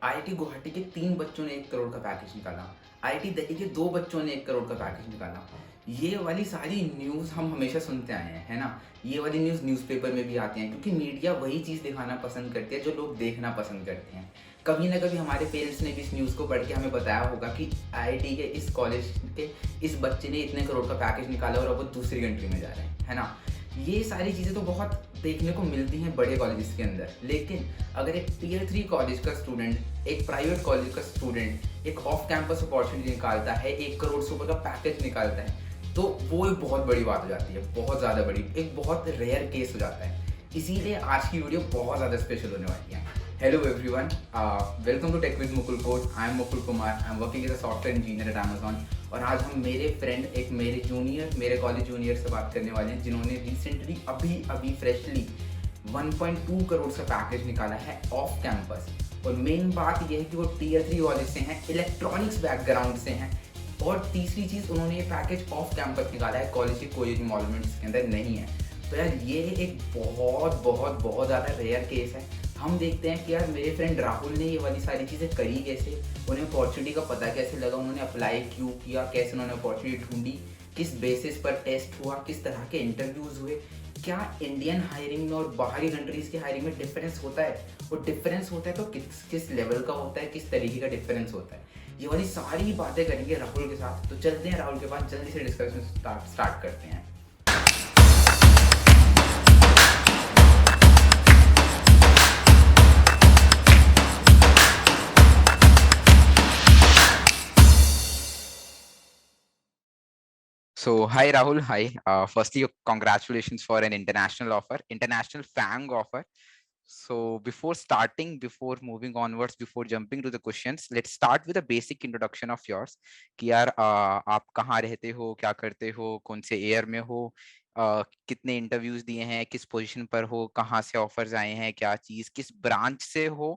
IIT Guwahati के 3 बच्चों ने 1 करोड़ का पैकेज निकाला। आईआईटी दिल्ली के 2 बच्चों ने 1 करोड़ का पैकेज निकाला। ये वाली सारी न्यूज़ हम हमेशा सुनते आए हैं, है ना? ये वाली न्यूज़ न्यूज़पेपर में भी आती हैं क्योंकि मीडिया वही चीज़ दिखाना पसंद करती है जो लोग देखना पसंद करते हैं। कभी ना कभी हमारे पेरेंट्स ने भी इस न्यूज़ को पढ़ के हमें बताया होगा कि आईआईटी के इस कॉलेज के इस बच्चे ने इतने करोड़ का पैकेज निकाला और अब वो दूसरी कंट्री में जा रहे हैं, है ना? ये सारी चीज़ें तो बहुत देखने को मिलती हैं बड़े कॉलेजेस के अंदर, लेकिन अगर एक टीयर 3 कॉलेज का स्टूडेंट, एक प्राइवेट कॉलेज का स्टूडेंट एक ऑफ कैंपस अपॉर्चुनिटी निकालता है, 1 करोड़ से ऊपर का पैकेज निकालता है, तो वो एक बहुत बड़ी बात हो जाती है, बहुत ज़्यादा बड़ी, एक बहुत रेयर केस हो जाता है। इसीलिए आज की वीडियो बहुत ज़्यादा स्पेशल होने वाली है। Hello everyone, welcome to tech with Mukul code. I am Mukul Kumar, I am working as a software engineer at Amazon. और आज हम मेरे फ्रेंड, एक मेरे जूनियर, मेरे कॉलेज जूनियर से बात करने वाले हैं जिन्होंने रिसेंटली अभी फ्रेशली 1.2 करोड़ का पैकेज निकाला है ऑफ कैंपस। और मेन बात यह है कि वो टीयर 3 कॉलेज से हैं, इलेक्ट्रॉनिक्स बैकग्राउंड से हैं। और तीसरी चीज़, उन्होंने ये पैकेज ऑफ कैंपस निकाला है, कॉलेज के कोई इन्वॉल्वमेंट इसके अंदर नहीं है। तो यार ये एक बहुत बहुत बहुत ज़्यादा रेयर केस है। हम देखते हैं कि यार मेरे फ्रेंड राहुल ने ये वाली सारी चीज़ें करी कैसे, उन्हें अपॉर्चुनिटी का पता कैसे लगा, उन्होंने अप्लाई क्यों किया, कैसे उन्होंने अपॉर्चुनिटी ढूंढी, किस बेसिस पर टेस्ट हुआ, किस तरह के इंटरव्यूज़ हुए, क्या इंडियन हायरिंग में और बाहरी कंट्रीज़ की हायरिंग में डिफरेंस होता है, और डिफरेंस होता है तो किस किस लेवल का होता है, किस तरीके का डिफरेंस होता है। ये वाली सारी बातें करेंगे राहुल के साथ। तो चलते हैं राहुल के पास, जल्दी से डिस्कशन स्टार्ट करते हैं। So, hi Rahul, hi. Firstly, congratulations for an international offer, international FAANG offer. So, before moving onwards, before jumping to the questions, let's start with a basic introduction of yours. कि यार आप कहाँ रहते हो, क्या करते हो, कौन से ईयर में हो, कितने इंटरव्यूज दिए हैं, किस पोजीशन पर हो, कहाँ से ऑफर्स आए हैं, क्या चीज़, किस ब्रांच से हो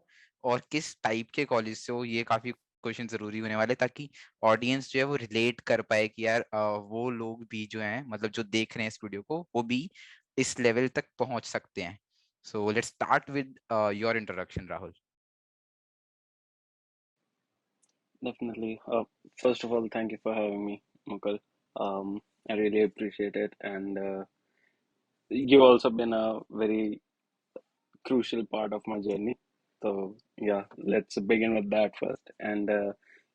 और किस टाइप के कॉलेज से हो। ये काफी क्वेश्चन जरूरी होने वाले, ताकि ऑडियंस जो है वो रिलेट कर पाए कि यार वो लोग भी जो हैं, मतलब जो देख रहे हैं इस वीडियो को, वो भी इस लेवल तक पहुंच सकते हैं। So let's start with your introduction, Rahul. Definitely. First of all, thank you for having me, Mukul. I really appreciate it, and you've also been a very crucial part of my journey. So yeah, let's begin with that first. And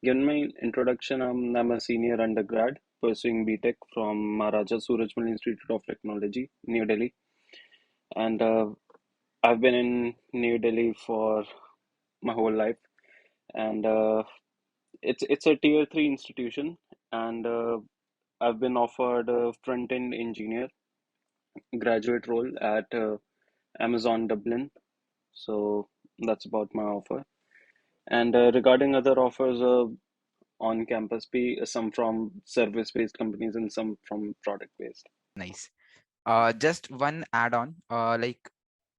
given my introduction, I'm a senior undergrad pursuing BTech from Maharaja Surajmal Institute of Technology, New Delhi, and I've been in New Delhi for my whole life, and it's a tier 3 institution, and I've been offered a front-end engineer graduate role at Amazon Dublin. So that's about my offer. And regarding other offers, on campus be some from service-based companies and some from product-based. Nice. Just one add-on, like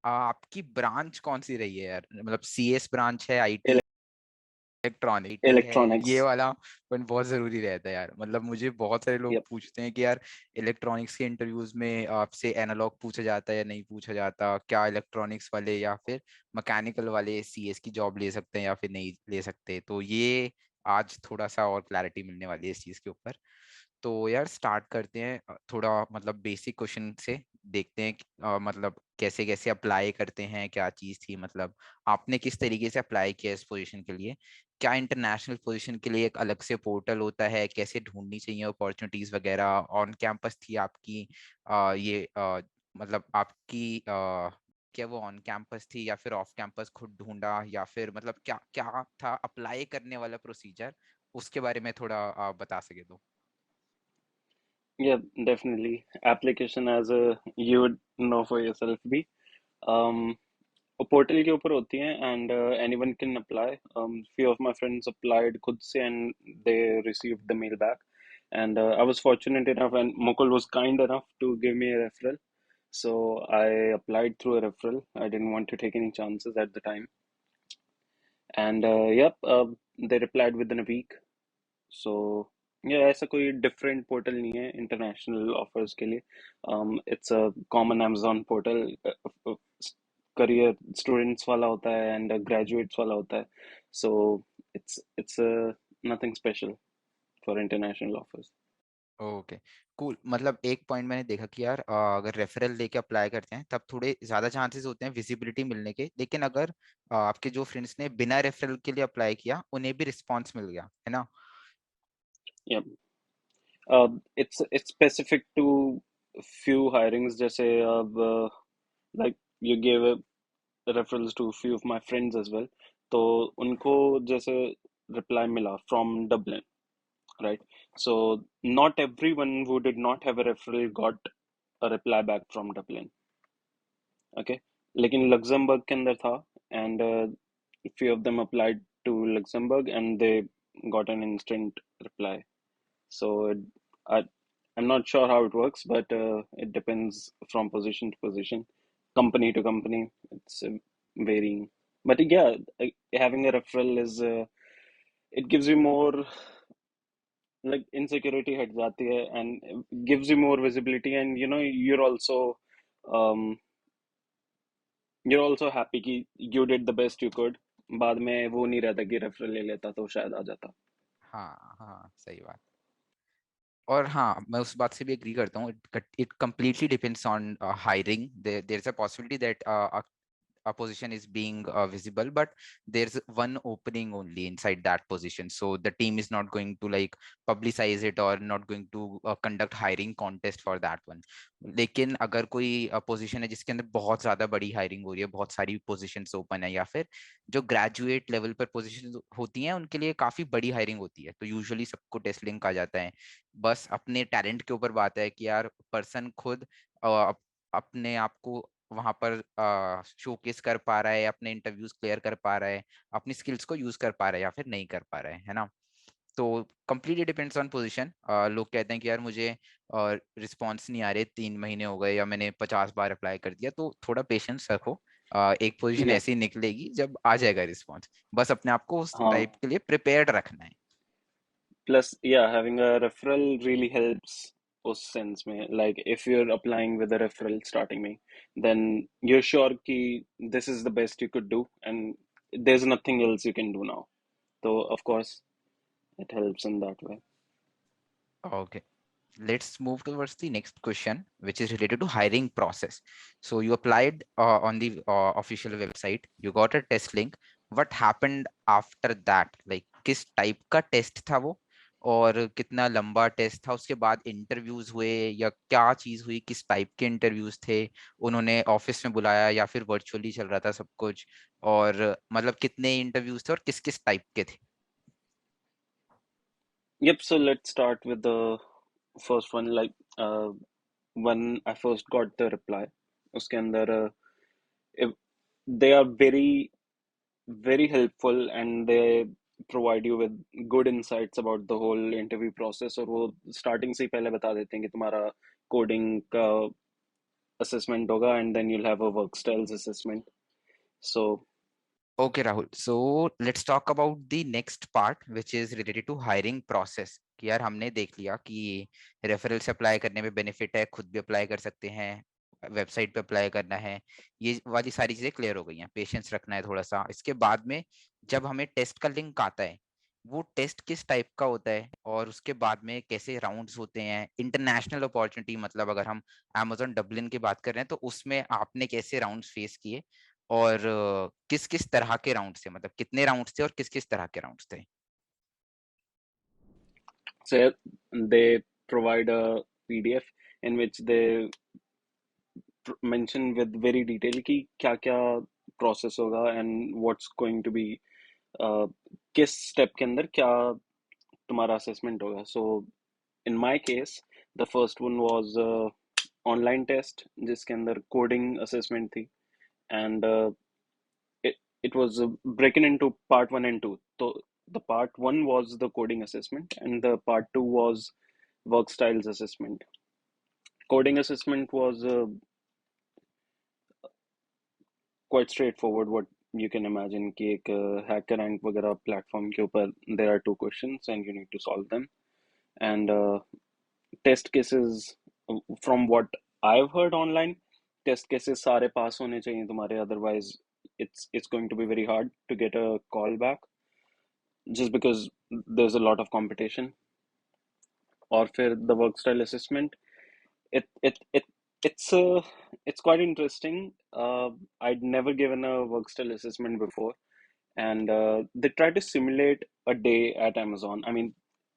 आपकी branch कौन सी रही है यार? मतलब CS branch है, IT, electronic है, ये Electronics. वाला पॉइंट बहुत जरूरी रहता है यार। मतलब मुझे बहुत सारे लोग Yep. पूछते हैं कि यार इलेक्ट्रॉनिक्स के इंटरव्यूज में आपसे एनालॉग पूछा जाता है या नहीं पूछा जाता, क्या इलेक्ट्रॉनिक्स वाले या फिर मैकेनिकल वाले सीएस की जॉब ले सकते हैं या फिर नहीं ले सकते। तो ये आज थोड़ा सा और क्लैरिटी मिलने वाली है इस चीज के ऊपर। तो यार स्टार्ट करते हैं थोड़ा मतलब बेसिक क्वेश्चन से, देखते हैं मतलब कैसे कैसे अप्लाई करते हैं, क्या चीज़ थी, मतलब आपने किस तरीके से अप्लाई किया इस पोजीशन के लिए, क्या इंटरनेशनल पोजीशन के लिए एक अलग से पोर्टल होता है, कैसे ढूंढनी चाहिए अपॉर्चुनिटीज वगैरह, ऑन कैंपस थी आपकी ये मतलब आपकी क्या वो ऑन कैंपस थी या फिर ऑफ कैंपस खुद ढूंढा, या फिर मतलब क्या क्या था अप्लाई करने वाला प्रोसीजर, उसके बारे में थोड़ा बता सके तो। Yeah, definitely. Application as a you would know for yourself भी. Um, पोर्टल के ऊपर होती हैं and anyone can apply. Few of my friends applied खुद से and they received the mail back. And I was fortunate enough and Mukul was kind enough to give me a referral. So I applied through a referral. I didn't want to take any chances at the time. And yep, they replied within a week. So yeah, ऐसा कोई different portal नहीं है international offers के लिए. It's a common Amazon portal. career students वाला होता है and graduates वाला होता है. So it's nothing special for international offers. Okay cool. मतलब एक पॉइंट मैंने देखा कि यार अगर रेफरल लेके अप्लाई करते हैं तब थोड़े ज्यादा चांसेस होते हैं विजिबिलिटी मिलने के, लेकिन अगर आपके जो फ्रेंड्स ने बिना रेफरल के लिए अप्लाई किया उन्हें भी रिस्पांस मिल गया है ना। Yeah. It's specific to few hirings. जैसे अब like you gave a referrals to few of my friends as well. तो उनको जैसे reply मिला from Dublin, right? So not everyone who did not have a referral got a reply back from Dublin. Okay, लेकिन Luxembourg के अंदर था and few of them applied to Luxembourg and they got an instant reply. So I, I'm not sure how it works, but it depends from position to position, company to company. It's varying. But yeah, having a referral is it gives you more like insecurity हट जाती है and gives you more visibility and you know um, you're also happy कि you did the best you could. बाद में वो नहीं रहता कि रेफरल ले लेता तो शायद आ जाता. हाँ हाँ सही बात। और हाँ मैं उस बात से भी एग्री करता हूँ। It completely depends on hiring. There is a possibility that a position is being visible, but there's one opening only inside that position, so the team is not going to like publicize it or not going to conduct hiring contest for that one. लेकिन अगर कोई position है जिसके अंदर बहुत ज्यादा बड़ी hiring हो रही है, बहुत सारी पोजीशंस ओपन है, या फिर जो ग्रेजुएट लेवल पर पोजीशन होती हैं उनके लिए काफी बड़ी हायरिंग होती है, तो यूजुअली सबको टेस्ट लिंक आ जाता है। बस अपने टैलेंट के ऊपर बात है कि यार पर्सन खुद अपने आप को वहां पर शोकेस कर पा रहा है, अपने इंटरव्यूज क्लियर कर पा रहा है, अपनी स्किल्स को यूज कर पा रहा है या फिर नहीं कर पा रहा है ना। तो कंप्लीटली डिपेंड्स ऑन पोजीशन। लोग कहते हैं कि यार मुझे रिस्पांस नहीं आ रहे, 3 महीने हो गए या मैंने 50 बार अप्लाई कर दिया, तो थोड़ा पेशेंस रखो। एक पोजीशन Yeah. ऐसी निकलेगी जब आ जाएगा रिस्पांस, बस अपने आप को उस हाँ. टाइप के लिए प्रिपेयर्ड रखना है। Plus, yeah, having a referral really helps उस sense में. Like, if you're applying with a referral starting में, then you're sure कि this is the best you could do and there's nothing else you can do now. So, of course, it helps in that way. Okay, let's move towards the next question, which is related to hiring process. So you applied on the official website, you got a test link. What happened after that? Like किस type का test था वो, और कितना लंबा test था, उसके बाद इंटरव्यूज हुए या क्या चीज हुई, किस टाइप के इंटरव्यूज थे, उन्होंने ऑफिस में बुलाया या फिर वर्चुअली चल रहा था सब कुछ, और मतलब कितने इंटरव्यूज थे और किस किस टाइप के थे। Yep, so let's start with the first one. Like, when I first got the reply, उसके अंदर if they are very helpful and they provide you with good insights about the whole interview process और वो starting से ही पहले बता देते हैं कि तुम्हारा coding का assessment होगा and then you'll have a work styles assessment. So Okay, Rahul. So let's talk about the next part, which is related to hiring process. कि यार हमने देख लिया कि रेफरल से अप्लाई करने में बेनिफिट है, खुद भी अप्लाई कर सकते हैं, वेबसाइट पे अप्लाई करना है, ये वाली सारी चीजें क्लियर हो गई हैं, पेशेंस रखना है थोड़ा सा। इसके बाद में जब हमें टेस्ट का लिंक आता है, वो टेस्ट किस टाइप का होता है और उसके बाद में कैसे राउंड्स होते हैं। इंटरनेशनल अपॉर्चुनिटी मतलब अगर हम अमेजोन डबलिन की बात कर रहे हैं तो उसमें आपने कैसे राउंड्स फेस किए, और किस किस तरह के राउंड्स थे, मतलब कितने राउंड्स थे और किस किस तरह के राउंड्स थे। so they provide a PDF in which they mention with very detail कि क्या क्या process होगा and what's going to be किस step के अंदर क्या तुम्हारा assessment होगा. So in my case the first one was online test जिसके अंदर coding assessment थी and it it was broken into part 1 and 2. So the part 1 was the coding assessment and the part 2 was work styles assessment. Coding assessment was quite straightforward. What you can imagine कि एक hacker rank वगैरह platform के ऊपर there are two questions and you need to solve them and test cases from what I've heard online, test cases सारे pass होने चाहिए तुम्हारे, otherwise it's going to be very hard to get a call back just because there's a lot of competition. और फिर the work style assessment, it it it it's it's quite interesting. I'd never given a work style assessment before, and they try to simulate a day at Amazon. I mean,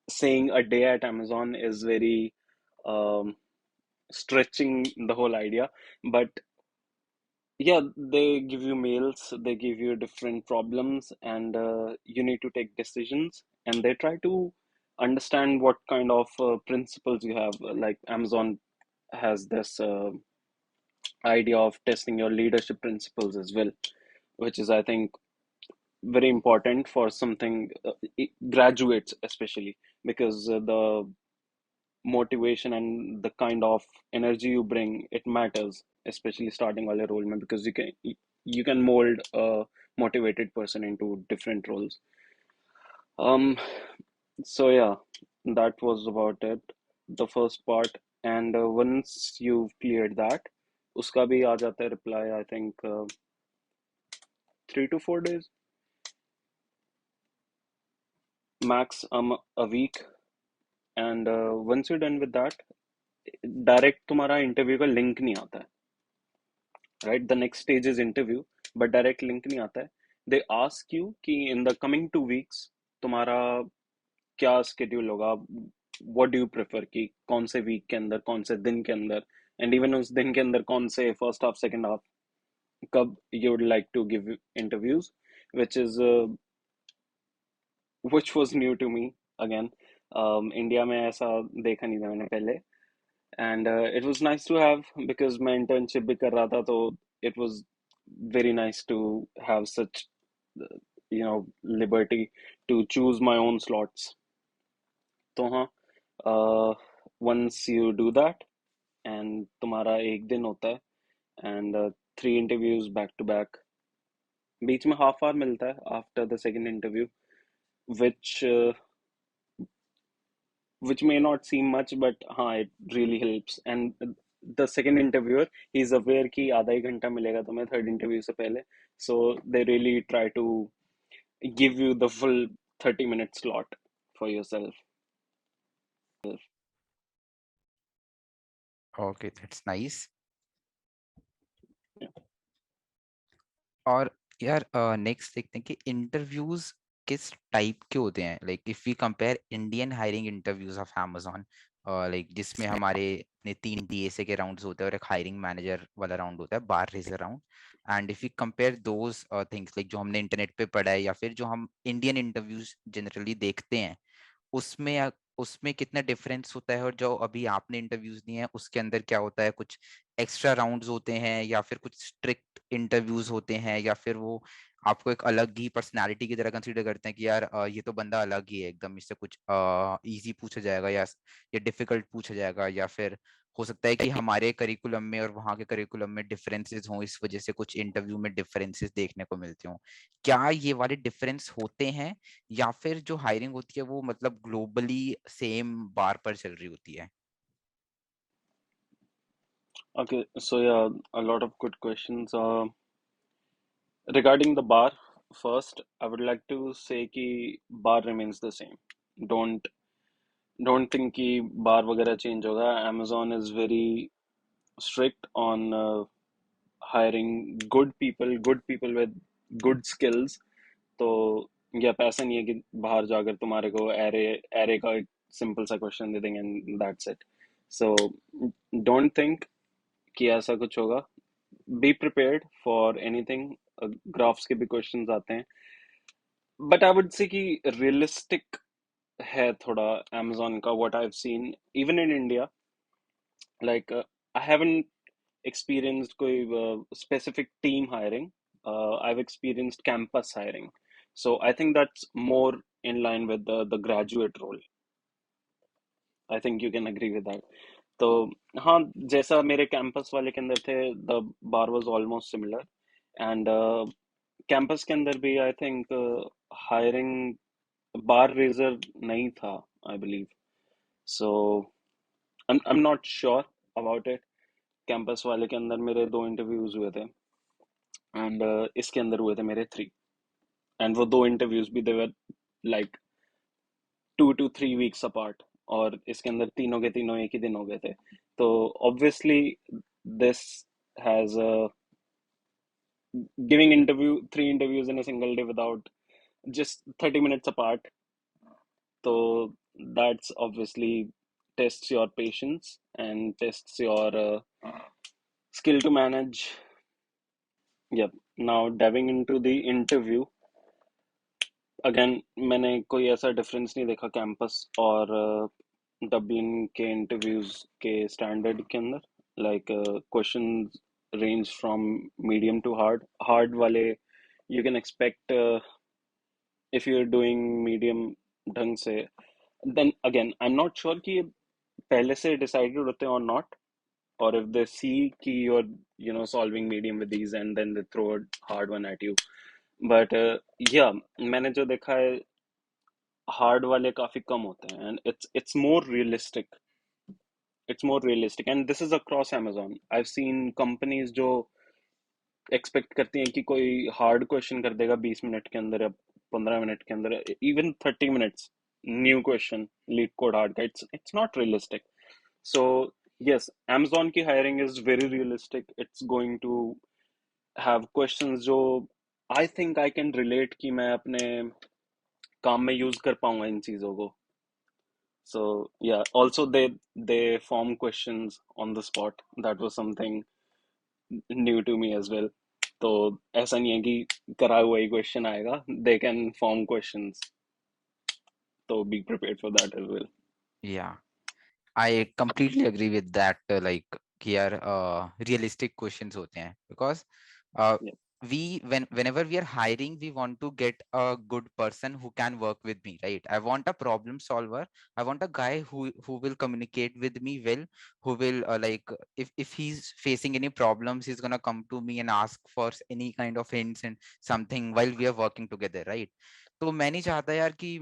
saying a day at Amazon is very um, stretching the whole idea, but yeah, they give you mails, they give you different problems, and you need to take decisions, and they try to understand what kind of principles you have. Like Amazon has this idea of testing your leadership principles as well, which is, I think, very important for something graduates especially, because the motivation and the kind of energy you bring, it matters, especially starting wale role mein, because you can mold a motivated person into different roles. um so yeah, that was about it, the first part. And once you've cleared that, uska bhi aa jata hai reply, I think 3 to 4 days max, a week. And once you're done with that, direct तुम्हारा interview का link नहीं आता है, right? The next stage is interview, but direct link नहीं आता है. They ask you कि in the coming 2 weeks तुम्हारा क्या स्केड्यूल होगा, व्हाट डू यू प्रेफर, कि कौन से वीक के अंदर, कौन से दिन के अंदर, एंड इवन उस दिन के अंदर कौन से फर्स्ट हाफ सेकंड हाफ, कब you would like to give interviews, which is which was new to me again. India में ऐसा देखा नहीं था मैंने पहले. And it was nice to have, because मैं internship भी कर रहा था, तो it was very nice to have such uh, liberty to choose my own slots. तो हाँ, once you do that and तुम्हारा एक दिन होता है, and 3 interviews back to back, बीच में half hour मिलता है after the second interview, which which may not seem much, but it really helps. And the second interviewer, he's aware कि आधा ही घंटा मिलेगा तुम्हें third interview से पहले, so they really try to give you the full 30-minute slot for yourself. Okay, that's nice. Yeah. और यार next देखते हैं कि इंटरव्यूज किस टाइप के होते हैं. Like if we compare Indian hiring interviews of Amazon, like जिसमें हमारे 3 DSA के राउंड्स होते हैं और एक हायरिंग मैनेजर वाला राउंड होता है, bar raiser round. And if we compare those things, like जो हमने इंटरनेट पे पढ़ा है या फिर जो हम इंडियन इंटरव्यूज जनरली देखते हैं, उसमें उसमें कितना डिफरेंस होता है, और जो अभी आपने इंटरव्यूज दिए हैं उसके अंदर क्या होता है? कुछ एक्स्ट्रा राउंड्स होते हैं या फिर कुछ स्ट्रिक्ट इंटरव्यूज होते हैं, या फिर वो आपको एक अलग ही पर्सनालिटी की तरह कंसीडर करते हैं कि यार ये तो बंदा अलग ही है एकदम, इससे कुछ इजी पूछा जाएगा या डिफिकल्ट पूछा जाएगा, या फिर हो सकता है कि हमारे करिकुलम में और वहाँ के करिकुलम में डिफरेंसेस हों, इस वजह से कुछ इंटरव्यू में डिफरेंसेस देखने को मिलते हों. क्या ये वाले डिफरेंस होते हैं, या फिर जो हायरिंग होती है वो मतलब ग्लोबली सेम बार पर चल रही होती है? Okay, so yeah, a lot of good questions. Regarding the bar, first, I would like to say कि bar remains the same. Don't don't think कि bar वगैरह change होगा. Amazon is very strict on hiring good people with good skills. तो या पैसा नहीं है कि बाहर जाकर तुम्हारे को एरे एरे का एक सिंपल सा क्वेश्चन दे देंगे and that's it. So don't think कि ऐसा कुछ होगा. B prepared for anything. Graphs के भी क्वेश्चंस आते हैं, बट आई वुड से कि रियलिस्टिक है थोड़ा Amazon का, what I have seen even in India. Like I haven't experienced koi specific team hiring. I've experienced campus hiring. So I think that's more in line with the graduate role. I think you can agree with that. तो हाँ, जैसा मेरे campus वाले के अंदर थे, the bar was almost similar. And campus के अंदर भी I think hiring bar raiser नहीं था, I believe. So I'm not sure about it. Campus वाले के अंदर मेरे 2 इंटरव्यूज हुए थे, एंड इसके अंदर हुए थे मेरे 3। एंड वो 2 इंटरव्यूज भी they were like 2 to 3 weeks apart, और इसके अंदर तीनों के तीनों एक ही दिन हो गए थे। तो obviously this has giving interview 3 interviews in a single day without just 30 minutes apart. So that's obviously tests your patience and tests your skill to manage. Yep. Now diving into the interview, again मैंने कोई ऐसा difference नहीं देखा campus और Dublin के interviews के standard के अंदर। Like questions range from medium to hard. Hard वाले you can expect if you're doing medium ढंग से, then again I'm not sure कि ये पहले से decided होते हैं or not, or if they see कि you're solving medium with these and then they throw a hard one at you, but yeah, मैंने जो देखा है hard वाले काफी कम होते हैं, and it's more realistic and this is across Amazon. I've seen companies जो एक्सपेक्ट करती हैं कि कोई हार्ड क्वेश्चन कर देगा 20 मिनट के अंदर या 15 मिनट के अंदर, even 30 minutes, new question LeetCode hard का, it's not realistic. So yes, Amazon की hiring is very realistic. It's going to have questions जो I think I can relate कि मैं अपने काम में यूज कर पाऊंगा इन चीजों को। So yeah also they form questions on the spot, that was something new to me as well. तो ऐसा नहीं है कि करा हुआ ही क्वेश्चन आएगा, दे कैन फॉर्म क्वेश्चंस, तो be prepared for that as well. Yeah, I completely agree with that. Like कि यार realistic questions होते हैं because uh, Yeah, whenever we are hiring, we want to get a good person who can work with me, right? I want a problem solver. I want a guy who will communicate with me well, who will like if he's facing any problems, he's gonna come to me and ask for any kind of hints and something while we are working together, right? तो मैं नहीं चाहता यार कि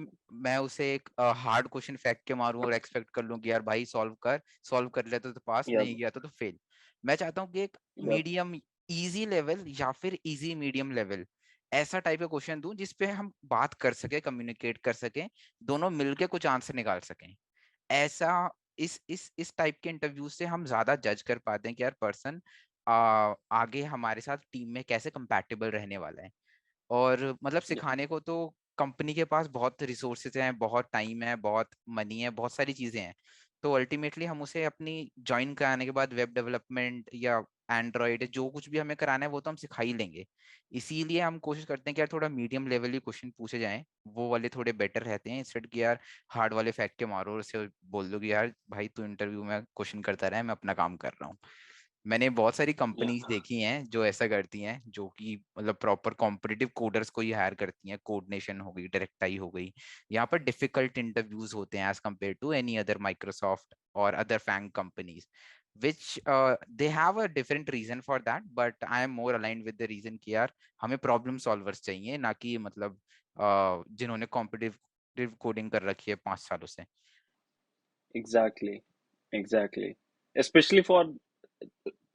मैं उसे एक hard question फेंक के मारूं और एक्सपेक्ट कर लूं कि यार भाई सॉल्व कर लेते तो पास, yeah, नहीं किया तो फेल। मैं चाहता हूँ कि एक yeah, मीडियम इजी लेवल या फिर इजी मीडियम लेवल ऐसा टाइप का क्वेश्चन दूं जिसपे हम बात कर सके, कम्युनिकेट कर सके, दोनों मिलके कुछ आंसर निकाल सकें। ऐसा इस टाइप के इंटरव्यू से हम ज्यादा जज कर पाते हैं कि यार पर्सन आगे हमारे साथ टीम में कैसे कंपैटिबल रहने वाला है। और मतलब yeah, सिखाने को तो कंपनी के पास बहुत रिसोर्सेज हैं, बहुत टाइम है, बहुत मनी है, बहुत सारी चीजें हैं। तो अल्टीमेटली हम उसे अपनी ज्वाइन कराने के बाद वेब डेवलपमेंट या एंड्रॉइड जो कुछ भी हमें कराना है वो तो हम सिखा ही लेंगे। इसीलिए हम कोशिश करते हैं कि यार थोड़ा मीडियम लेवल ही क्वेश्चन पूछे जाएं, वो वाले थोड़े बेटर रहते हैं इंस्टेड कि यार हार्ड वाले फेंक के मारो और उसे बोल दो कि यार भाई तू इंटरव्यू में क्वेश्चन करता रहे, मैं अपना काम कर रहा हूँ। मैंने बहुत सारी yeah, कंपनीज देखी हैं जो ऐसा करती हैं, जो कि मतलब प्रॉपर कॉम्पिटिटिव कोडर्स को ही हायर करती हैं। कोडनेशन हो गई, डायरेक्ट आई हो गई, यहाँ पर डिफिकल्ट इंटरव्यूज होते हैं as compare to any other Microsoft और other FAANG companies, which they have a different reason for that, but I am more aligned with the reason कि यार हमें प्रॉब्लम सॉल्वर्स चाहिए, ना कि मतलब जिन्होंने कॉम्पिटिटिव कोडिंग कर रखी है 5 सालों से। exactly, exactly, especially for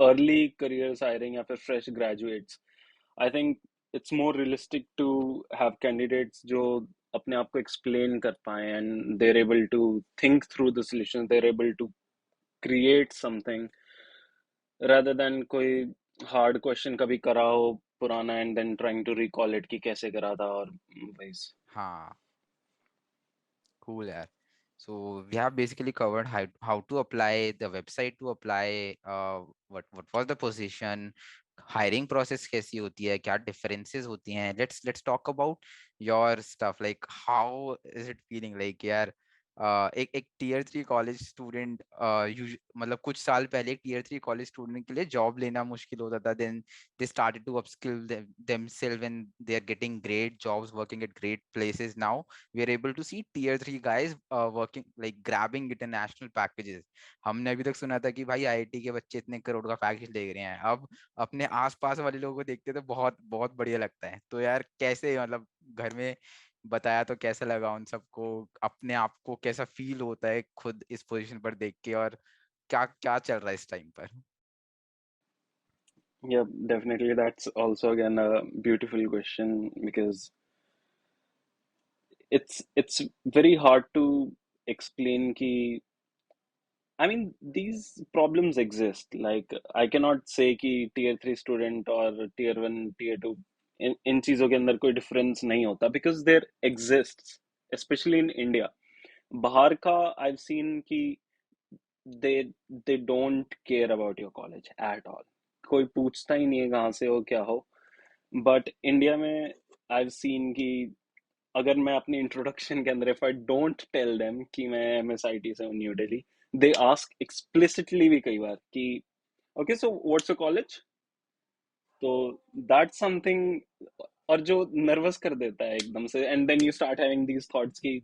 early careers hiring या फिर fresh graduates, I think it's more realistic to have candidates जो अपने आप को explain कर पाए and they're able to think through the solutions, they're able to create something rather than कोई hard question कभी करा हो पुराना and then trying to recall it कि कैसे करा था, और वैसे। हाँ, cool यार। So we have basically covered how to apply, the website to apply, what was the position, hiring process कैसी होती है, क्या differences होती हैं। Let's talk about your stuff, like how is it feeling like यार एक Tier-3 college student, मतलब कुछ साल पहले एक Tier-3 कॉलेज स्टूडेंट के लिए जॉब लेना मुश्किल होता था, then they started to upskill themselves and they are getting great jobs, working at great places. Now we are able to see Tier-3 guys working, like grabbing international packages. हमने अभी तक सुना था कि भाई आईआईटी के बच्चे इतने करोड़ का पैकेज ले रहे हैं, अब अपने आसपास वाले लोगों को देखते तो बहुत बहुत बढ़िया लगता है। तो यार कैसे, मतलब घर में बताया तो कैसा लगा उन सबको, अपने आप को कैसा फील होता है खुद इस पोजीशन पर देख के, और क्या क्या चल रहा है इस टाइम पर? Yeah, definitely. That's also again a beautiful question because it's very hard to explain ki I mean these problems exist. Like I cannot say कि tier 3 student और tier 1 tier 2 इन चीजों के अंदर कोई difference नहीं होता because there exists especially in India. बाहर का I've seen कि they they don't care about your college at all. कोई पूछता ही नहीं है कहाँ से हो क्या हो. But इंडिया में I've seen कि अगर मैं अपनी इंट्रोडक्शन के अंदर if I don't tell them कि मैं MSIT से हूँ new Delhi, they ask explicitly भी कई बार कि okay so what's your college? तो that's something और जो नर्वस कर देता है एकदम से and then you start having these thoughts कि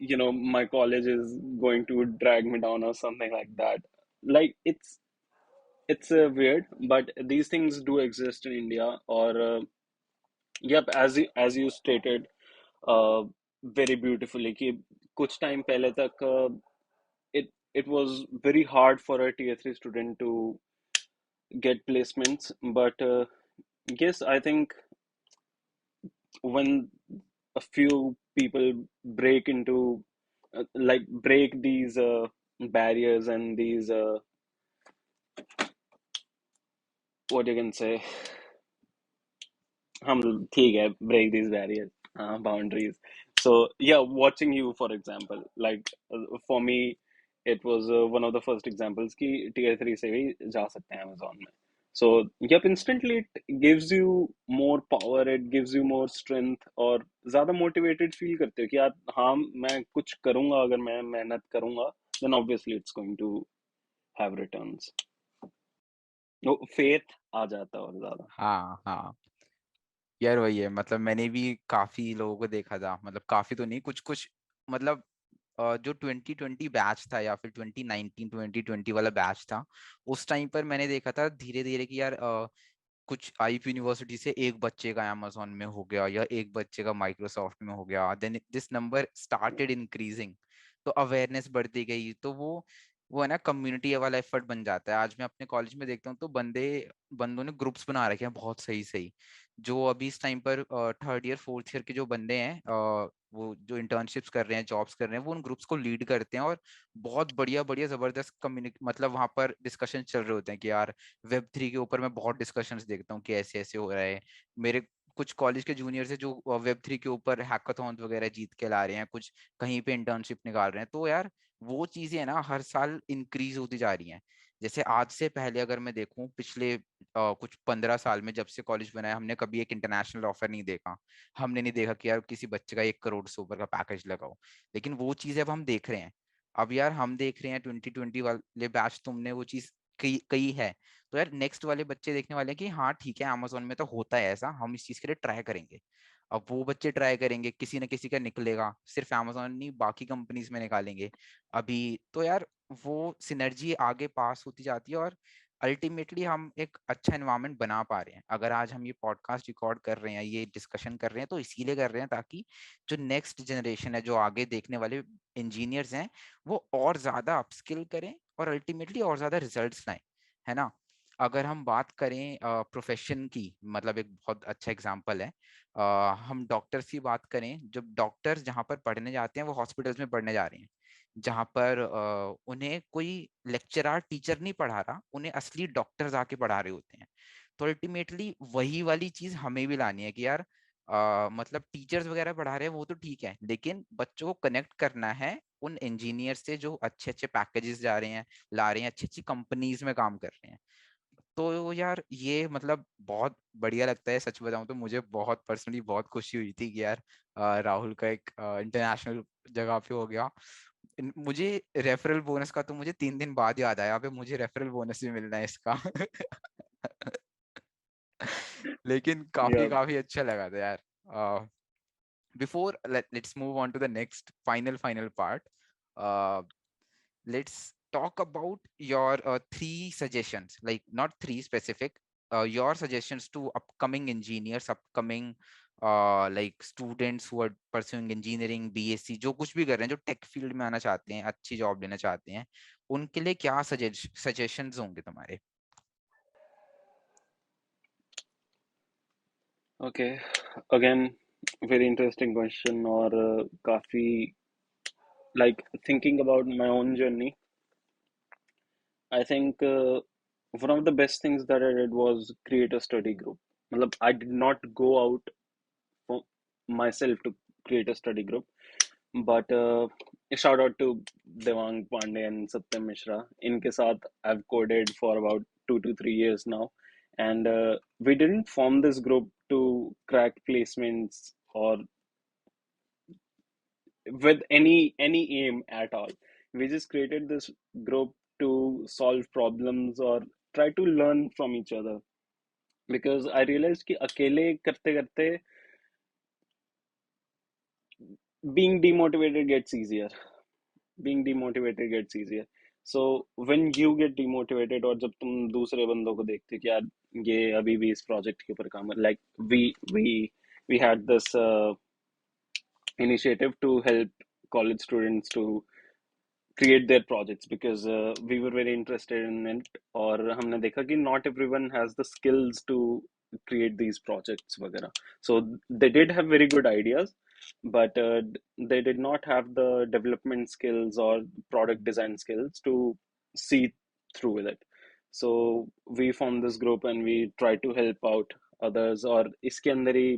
you know my college is going to drag me down or something like that. Like it's weird, but these things do exist in India. Or yep, as you stated uh, very beautifully कि कुछ time पहले तक it was very hard for a tier 3 student to get placements, but yes, I think when a few people break into like break these barriers and these what you can say हम ठीक है break these barriers boundaries. So yeah, watching you for example, like for me it was one of the first examples कि tier 3 से भी जा सकते हैं Amazon में. So yep, instantly it gives you more power, it gives you more strength और ज़्यादा motivated feel करते हो कि यार हाँ मैं कुछ करूँगा, अगर मैं मेहनत करूँगा then obviously it's going to have returns. वो faith आ जाता है और ज़्यादा. हाँ हाँ यार वही है, मतलब मैंने भी काफी लोगों को देखा था, मतलब काफी तो नहीं, कुछ कुछ, मतलब जो 2020 बैच था या फिर 2019 2020 वाला बैच था, उस टाइम पर मैंने देखा था धीरे धीरे कि यार कुछ आईपी यूनिवर्सिटी से एक बच्चे का अमेजोन में हो गया या एक बच्चे का माइक्रोसॉफ्ट में हो गया, then this number started increasing, तो अवेयरनेस बढ़ती गई, तो वो है ना कम्युनिटी वाला एफर्ट बन जाता है। आज मैं अपने कॉलेज में देखता हूँ तो बंदों ने ग्रुप्स बना रखे हैं बहुत सही सही, जो अभी इस टाइम पर थर्ड ईयर फोर्थ ईयर के जो बंदे हैं, वो जो इंटर्नशिप्स कर रहे हैं जॉब्स कर रहे हैं, वो उन ग्रुप्स को लीड करते हैं और बहुत बढ़िया बढ़िया जबरदस्त कम्युनिक मतलब वहां पर डिस्कशन चल रहे होते हैं कि यार वेब 3 के ऊपर मैं बहुत डिस्कशंस देखता हूँ कि ऐसे ऐसे हो रहा है। मेरे कुछ कॉलेज के जूनियर है जो वेब 3 के ऊपर हैकाथॉन वगैरह जीत के ला रहे हैं, कुछ कहीं पे इंटर्नशिप निकाल रहे हैं, तो यार वो चीजें ना हर साल इंक्रीज होती जा रही हैं। जैसे आज से पहले अगर मैं देखूं पिछले कुछ 15 साल में, जब से कॉलेज बनाया, हमने कभी एक इंटरनेशनल ऑफर नहीं देखा, हमने नहीं देखा कि यार किसी बच्चे का 1 करोड़ से ऊपर का पैकेज लगाओ, लेकिन वो चीजें अब हम देख रहे हैं। अब यार हम देख रहे हैं 2020 वाले बैच, तुमने वो चीज कही कही है, तो यार नेक्स्ट वाले बच्चे देखने वाले हैं कि हाँ ठीक है अमेजोन में तो होता है ऐसा, हम इस चीज के लिए ट्राई करेंगे। अब वो बच्चे ट्राई करेंगे, किसी न किसी का निकलेगा, सिर्फ अमेजोन नहीं बाकी कंपनीज में निकालेंगे अभी, तो यार वो सिनर्जी आगे पास होती जाती है और अल्टीमेटली हम एक अच्छा एनवायरनमेंट बना पा रहे हैं। अगर आज हम ये पॉडकास्ट रिकॉर्ड कर रहे हैं, ये डिस्कशन कर रहे हैं, तो इसीलिए कर रहे हैं ताकि जो नेक्स्ट जनरेशन है, जो आगे देखने वाले इंजीनियर्स हैं, वो और ज्यादा अपस्किल करें और अल्टीमेटली और ज्यादा रिजल्ट्स लाएं, है ना। अगर हम बात करें प्रोफेशन की, मतलब एक बहुत अच्छा एग्जांपल है, हम डॉक्टर्स की बात करें, जब डॉक्टर्स जहाँ पर पढ़ने जाते हैं वो हॉस्पिटल्स में पढ़ने जा रहे हैं, जहाँ पर उन्हें कोई लेक्चरर टीचर नहीं पढ़ा रहा, उन्हें असली डॉक्टर्स आके पढ़ा रहे होते हैं। तो अल्टीमेटली वही वाली चीज हमें भी लानी है कि यार मतलब टीचर्स वगैरह पढ़ा रहे हैं वो तो ठीक है, लेकिन बच्चों को कनेक्ट करना है उन इंजीनियर से जो अच्छे अच्छे पैकेजेस जा रहे हैं, ला रहे हैं, अच्छी अच्छी कंपनीज में काम कर रहे हैं। तो यार ये मतलब बहुत बढ़िया लगता है, सच बताऊं तो मुझे बहुत पर्सनली बहुत खुशी हुई थी कि यार राहुल का एक इंटरनेशनल जगह पे हो गया। मुझे रेफरल बोनस का तो मुझे 3 दिन बाद याद आया, पे मुझे रेफरल बोनस भी मिलना है इसका। लेकिन काफी Yeah. काफी अच्छा लगा था यार। Before let's move on to the next final part, let's talk about your 3 suggestions, like not 3 specific, your suggestions to upcoming engineers, upcoming like students who are pursuing engineering, BSc, जो कुछ भी कर रहे हैं, जो टेक फील्ड में आना चाहते हैं, अच्छी जॉब लेना चाहते हैं, उनके लिए क्या सजेशंस होंगे तुम्हारे? Okay, again, very interesting question. और काफी like thinking about my own journey. I think one of the best things that I did was create a study group. मतलब I did not go out for myself to create a study group, but a shout out to Devang Pandey and Satyam Mishra. इनके साथ I've coded for about 2 to 3 years now, and we didn't form this group to crack placements or with any aim at all. We just created this group to solve problems or try to learn from each other, because I realized कि अकेले करते करते being demotivated gets easier. Being demotivated gets easier. So when you get demotivated, और जब तुम दूसरे बंदों को देखते हो कि यार ये अभी भी इस प्रोजेक्ट के ऊपर काम, like we had this initiative to help college students to create their projects, because we were very interested in it, और हमने देखा कि not everyone has the skills to create these projects वगैरह. So they did have very good ideas, but they did not have the development skills or product design skills to see through with it. So we formed this group and we tried to help out others, और इसके अंदर ही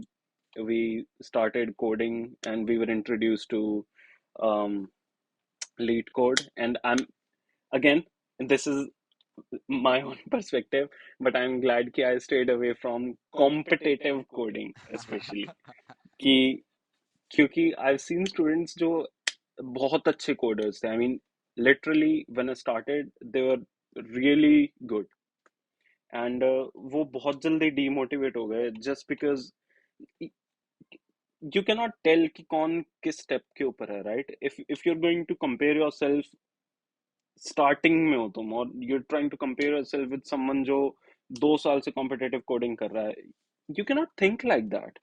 we started coding and we were introduced to um, lead code. And I'm again, this is my own perspective, but I'm glad कि I stayed away from competitive coding, especially कि क्योंकि I've seen students जो बहुत अच्छे coders थे. I mean, literally when I started they were really good, and वो बहुत जल्दी demotivate हो गए just because you cannot tell कि कौन किस step के ऊपर है, right? If you're going to compare yourself starting में हो तुम, और you are trying to compare yourself with someone जो 2 साल से कॉम्पिटिटिव कोडिंग कर रहा है, you can not think like that.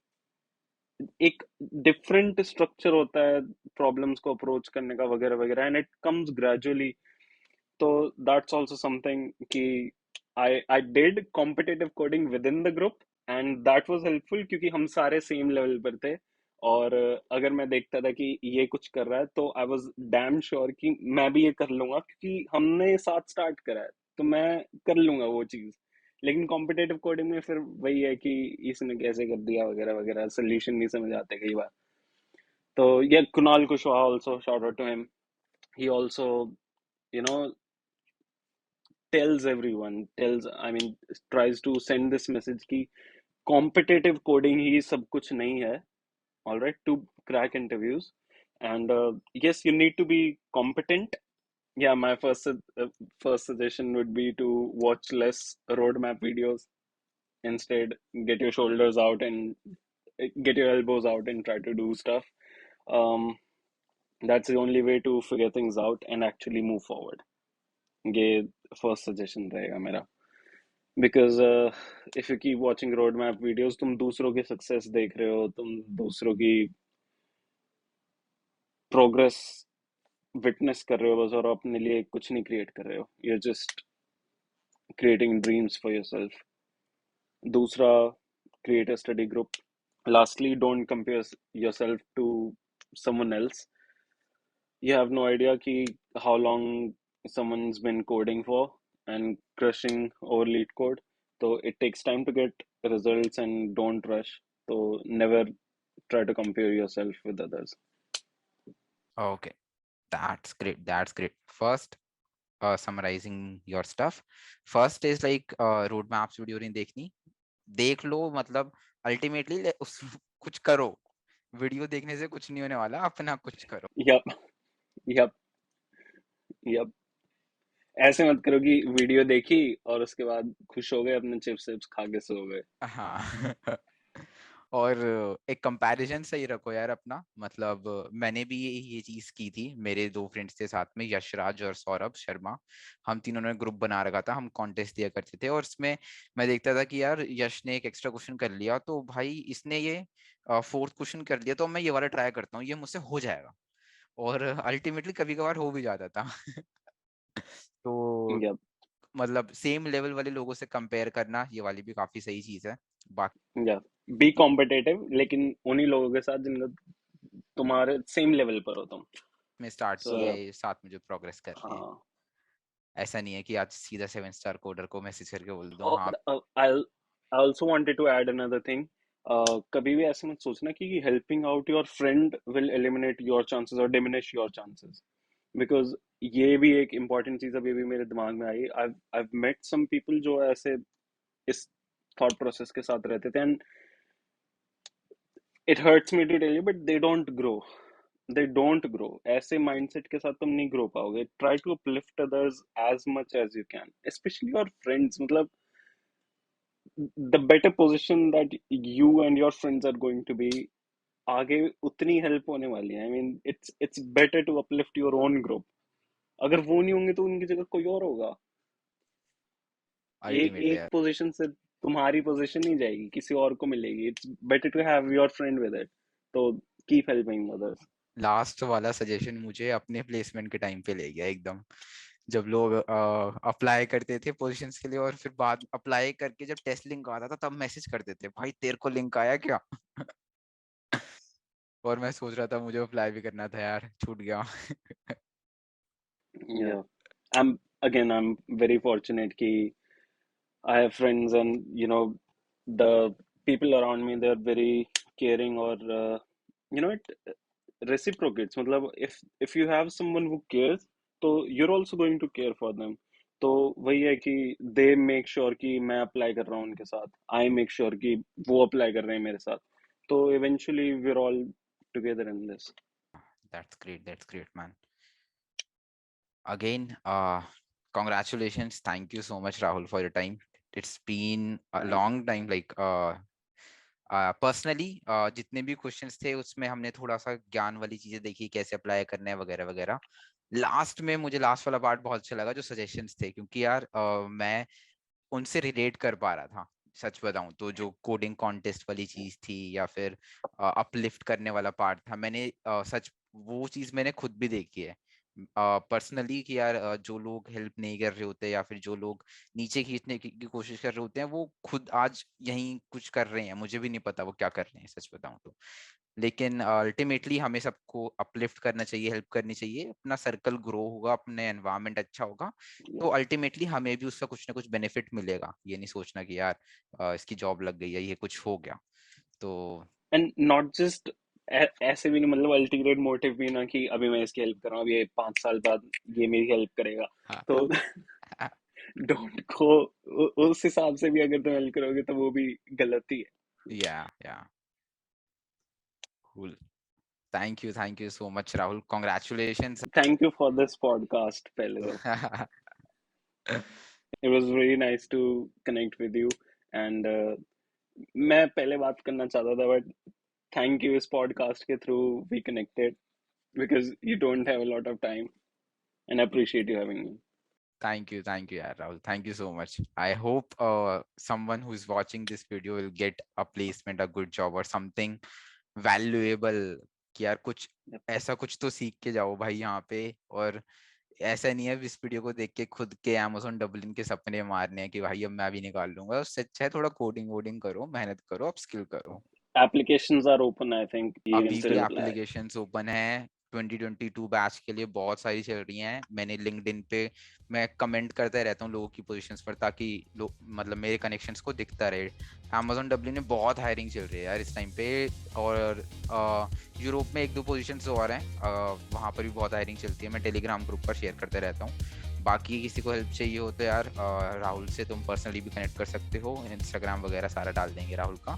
एक डिफरेंट स्ट्रक्चर होता है प्रॉब्लम्स को अप्रोच करने का वगैरह वगैरह, एंड इट कम्स ग्रेजुअली. तो दैट्स आल्सो समथिंग कि I did competitive coding within the group, and that was helpful क्योंकि हम सारे सेम लेवल पर थे. और अगर मैं देखता था कि ये कुछ कर रहा है तो आई वाज डैम श्योर कि मैं भी ये कर लूंगा, क्योंकि हमने साथ स्टार्ट करा है तो मैं कर लूंगा वो चीज. लेकिन कॉम्पिटिटिव कोडिंग में फिर वही है कि इसने कैसे कर दिया वगैरह वगैरह, सोल्यूशन नहीं समझ आते कई बार. तो ये Kunal Kushwaha, also shout out to him. He also, you know, I mean, tries to send this message कि competitive coding ही सब कुछ नहीं है, all right, to crack interviews. And yes, you need to be competent. Yeah, my first suggestion would be to watch less roadmap videos. Instead, get your shoulders out and get your elbows out and try to do stuff. um, that's the only way to figure things out and actually move forward. ये first suggestion रहेगा मेरा. Because if you keep watching road map videos, तुम दूसरों की success देख रहे हो, तुम दूसरों की प्रोग्रेस विटनेस कर रहे हो बस, और अपने लिए कुछ नहीं क्रिएट कर रहे हो. You are just creating dreams for yourself. दूसरा, create a study group. Lastly, don't compare yourself to someone else. You have no idea ki how long someone's been coding for and crushing over lead code. So it takes time to get results, and don't rush. So never try to compare yourself with others. Okay, that's great. That's great. First, summarizing your stuff. First is like roadmaps video नहीं देखनी, देख लो, मतलब ultimately उस कुछ करो. Video देखने से कुछ नहीं होने वाला, अपना कुछ करो. Yep, yep, yep. ऐसे मत करो कि वीडियो देखी और उसके बाद खुश हो गए, अपने चिप्स विप्स खा के सो गए. हाँ. और एक कंपैरिजन सही रखो यार अपना. मतलब मैंने भी ये चीज की थी. मेरे 2 फ्रेंड्स थे साथ में, यशराज और सौरभ शर्मा. हम तीनों ने ग्रुप बना रखा था, हम कॉन्टेस्ट दिया करते थे, और इसमें मैं देखता था कि यार यश ने एक एक्स्ट्रा क्वेश्चन कर लिया, तो भाई इसने ये 4th क्वेश्चन कर लिया, तो मैं ये वाला ट्राई करता हूँ, ये मुझसे हो जाएगा. और अल्टीमेटली कभी कभार हो भी जाता था. तो Yep. मतलब सेम लेवल वाले लोगों से कंपेयर करना, ये वाली भी काफी सही चीज है। बाकी या बी कॉम्पिटिटिव, लेकिन उन्हीं लोगों के साथ जिनका तुम्हारे सेम लेवल पर हो तुम। में स्टार्ट सो किया है, साथ में जो प्रोग्रेस कर रहे हैं, हाँ, ऐसा नहीं है कि आज सीधा 7 स्टार कोडर को मैसेज करके बोल दो हाँ। I also wanted to add another thing. कभी भी ऐसे मत सोचना कि helping out your friend will eliminate your chances और डिमिनिश योर चांसेस, बिकॉज ये भी एक इम्पॉर्टेंट चीज अभी भी मेरे दिमाग में आई। I've met some people जो ऐसे इस थॉट प्रोसेस के साथ रहते थे, and it hurts me to tell you, but they don't grow. ऐसे माइंडसेट के साथ तुम नहीं ग्रो पाओगे। Try to uplift others as much as you can, specially your friends. मतलब the better position that you and your friends are going to be, आगे उतनी help होने वाली है। I mean it's better to uplift your own group. अगर वो नहीं होंगे तो उनकी जगह कोई और होगा। एक अल्टीमेटली एक पोजीशन से तुम्हारी पोजीशन नहीं जाएगी, किसी और को मिलेगी। It's better to have your friend with it. तो कीप हेल्पिंग अदर्स। लास्ट वाला सजेशन मुझे अपने प्लेसमेंट के टाइम पे ले गया एकदम, जब लोग अप्लाई करते थे पोजीशंस के लिए और फिर बाद अप्लाई करके जब टेस्ट लिंक आता था तब मैसेज करते थे, भाई तेरे को लिंक आया क्या? और मैं सोच रहा था मुझे अप्लाई भी करना था यार, छूट गया। Yeah, I'm very fortunate कि I have friends, and the people around me, they're very caring, or it reciprocates। मतलब if you have someone who cares, तो you're also going to care for them। तो वही है कि they make sure कि मैं apply कर रहा हूँ उनके साथ, I make sure कि वो अप्लाई कर रहे हैं मेरे साथ। तो eventually we're all together in this। That's great man. Again, congratulations, thank you so much Rahul for your time. It's been a Thank long time, like personally जितने भी क्वेश्चंस थे उसमें हमने थोड़ा सा ज्ञान वाली चीजें देखी, कैसे अप्लाई करना है वगैरह वगैरह। लास्ट में मुझे लास्ट वाला पार्ट बहुत अच्छा लगा जो सजेशंस थे, क्योंकि यार मैं उनसे रिलेट कर पा रहा था। सच बताऊं तो जो कोडिंग कॉन्टेस्ट वाली चीज थी या फिर अपलिफ्ट करने वाला पार्ट था, मैंने सच वो चीज मैंने खुद भी देखी है पर्सनली कि यार जो लोग हेल्प नहीं कर रहे होते या फिर जो लोग नीचे खींचने की कोशिश कर रहे होते हैं वो खुद आज यहीं कुछ कर रहे हैं, मुझे भी नहीं पता वो क्या कर रहे हैं सच बताऊं तो। लेकिन अल्टीमेटली हमें सबको अपलिफ्ट करना चाहिए, हेल्प करनी चाहिए, अपना सर्कल ग्रो होगा, अपने एनवायरनमेंट अच्छा होगा, तो you। अल्टीमेटली हमें भी उसका कुछ ना कुछ बेनिफिट मिलेगा। ये नहीं सोचना कि यार इसकी जॉब लग गई है, ये कुछ हो गया तो। एंड नॉट जस्ट ऐसे भी नहीं, मतलब अल्टीमेट मोटिव भी ना कि अभी मैं इसकी हेल्प कर रहा हूँ, अभी ये 5 साल बाद ये मेरी हेल्प करेगा। हाँ। तो डोंट गो उस हिसाब से भी अगर तुम हेल्प करोगे तो वो भी गलती है। Yeah cool, thank you so much Rahul, congratulations. Thank you for this podcast. पहले तो it was very nice to connect with you, and मैं पहले बात करना चाहता था, बट थैंक यू, इस पॉडकास्ट के through we connected, because you don't have a lot of time, and I appreciate you having me. thank you yaar Rahul, thank you so much. I hope someone who is watching this video will get a placement, a good job or something valuable, कि यार कुछ ऐसा कुछ तो सीख के जाओ भाई यहाँ पे। और ऐसा नहीं है इस वीडियो को देख के खुद के Amazon डबलिन के सपने मारने हैं कि भाई अब मैं भी निकाल लूंगा। उससे अच्छा है थोड़ा कोडिंग वोडिंग करो, मेहनत करो, अपस्किल करो। Applications are open, I think you can अभी भी स्टिल अप्लाई। एप्लीकेशंस ओपन है 2022 बैच के लिए, बहुत सारी चल रही हैं। मैंने लिंक्डइन पे मैं कमेंट करता रहता हूँ लोगों की पोजीशंस पर, ताकि लोग मतलब मेरे कनेक्शंस को दिखता रहे। Amazon डब्ल्यू में बहुत हायरिंग चल रही है यार इस टाइम पे, और यूरोप में 1-2 पोजीशंस और हैं, वहाँ पर भी बहुत हायरिंग चलती है। मैं टेलीग्राम ग्रुप पर शेयर करते रहता हूँ। बाकी किसी को हेल्प चाहिए हो तो यार राहुल से तुम पर्सनली भी कनेक्ट कर सकते हो, इंस्टाग्राम वगैरह सारा डाल देंगे राहुल का।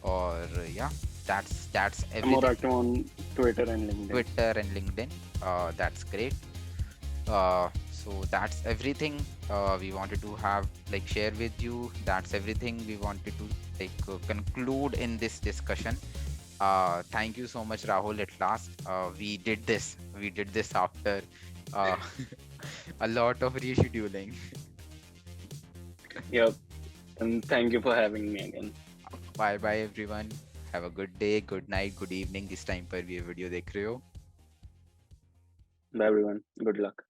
और या that's I'm more everything. active on Twitter and LinkedIn. That's great. So that's everything we wanted to have like share with you. That's everything we wanted to like conclude in this discussion. Thank you so much Rahul, at last we did this after a lot of rescheduling. Yep, and thank you for having me again. Bye bye everyone, have a good day, good night, good evening जिस time पर भी ये video देख रहे हो। Bye everyone, good luck।